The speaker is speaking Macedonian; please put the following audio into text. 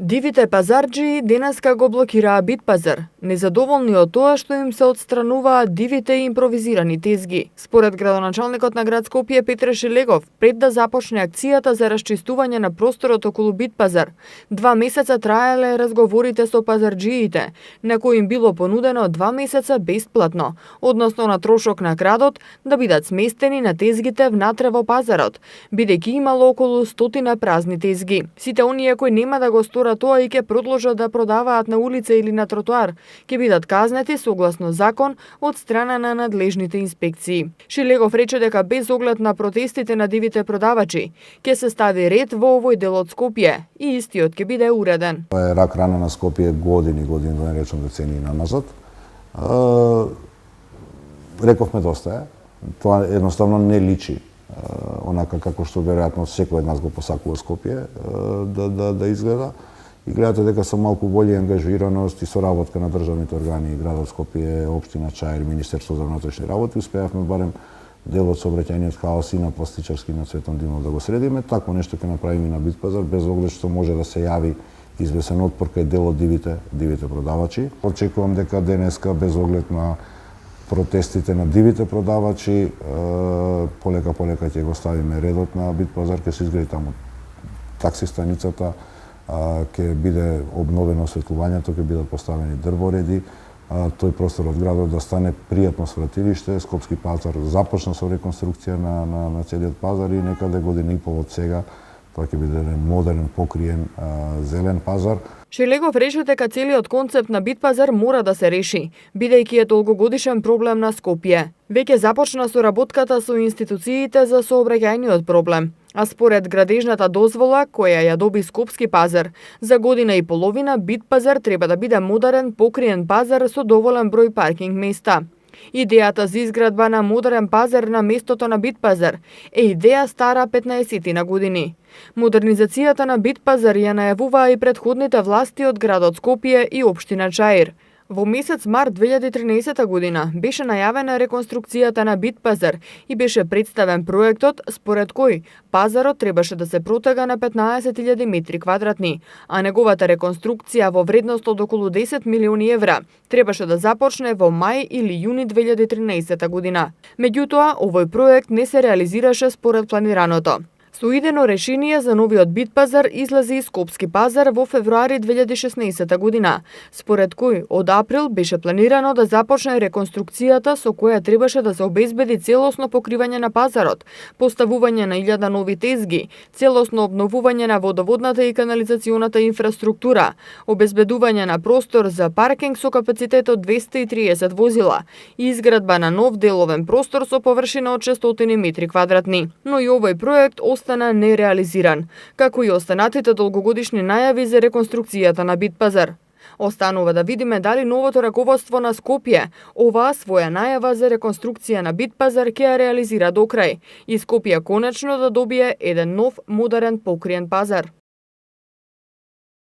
Дивите пазарџии денеска го блокираа Битпазар, незадоволни од тоа што им се отстрануваат дивите и импровизирани тезги. Според градоначалникот на град Скопје Петре Шелегов, пред да започне акцијата за расчистување на просторот околу Битпазар, 2 месеца траеле разговорите со пазарџиите, на кои им било понудено 2 месеца бесплатно, односно на трошок на градот, да бидат сместени на тезгите внатре во пазарот, бидејќи имало околу 100 празни тезги. Сите оние кои нема да го сторат тоа и ќе продолжат да продаваат на улица или на тротоар, ќе бидат казнети согласно закон од страна на надлежните инспекции. Шилегов рече дека без оглед на протестите на дивите продавачи, ќе се стави ред во овој дел од Скопје и истиот ќе биде уреден. Тоа е рак рана на Скопје години, да не речам децении назад. Рековме доста е. Тоа едноставно не личи онака како што веројатно секој од нас го посакува Скопје да изгледа. И гледате дека со малку волја и ангажираност и соработка на државните органи, градот Скопје, општина Чаир, Министерство за внатрешни работи, успеавме барем дел од сообраќајниот хаос и на Пластичарски и на Цветан Димов да го средиме. Такво нешто ќе направиме и на Битпазар, без оглед што може да се јави извесен отпор кај дел од дивите продавачи. Очекувам дека денеска, без оглед на протестите на дивите продавачи, полека ќе го ставиме редот на Битпазар, ќе се изгради таму такси станицата, ќе биде обновено осветлувањето, ќе бидат поставени дрвореди, тој простор од градот да стане пријатно свратилиште. Скопски пазар започна со реконструкција на целиот пазар и некаде година и пол од сега тоа ќе биде модерен, покриен, зелен пазар. Шелегов рече дека целиот концепт на Битпазар мора да се реши, бидејќи е долгогодишен проблем на Скопје. Веќе започна соработката со институциите за сообраќајниот проблем, а според градежната дозвола која ја доби Скопски пазар, за година и половина Битпазар треба да биде модерен, покриен пазар со доволен број паркинг места. Идејата за изградба на модерен пазар на местото на Битпазар е идеја стара 15 на години. Модернизацијата на Битпазар ја најавуваа и претходните власти од градот Скопје и општина Чаир. Во месец март 2013 година беше најавена реконструкцијата на Битпазар и беше представен проектот според кој пазарот требаше да се протега на 15.000 метри квадратни, а неговата реконструкција во вредност од околу 10 милиони евра требаше да започне во мај или јуни 2013 година. Меѓутоа, овој проект не се реализираше според планираното. Со идено решение за новиот Битпазар излезе и Скопски пазар во февруари 2016 година, според кој од април беше планирано да започне реконструкцијата со која требаше да се обезбеди целосно покривање на пазарот, поставување на 1000 нови тезги, целосно обновување на водоводната и канализационата инфраструктура, обезбедување на простор за паркинг со капацитет од 230 возила и изградба на нов деловен простор со површина од 600 метри квадратни. Но и овој проект остана нереализиран, како и останатите долгогодишни најави за реконструкцијата на Битпазар. Останува да видиме дали новото раководство на Скопје оваа своја најава за реконструкција на Битпазар ќе ја реализира до крај и Скопје конечно да добие еден нов, модерен, покриен пазар.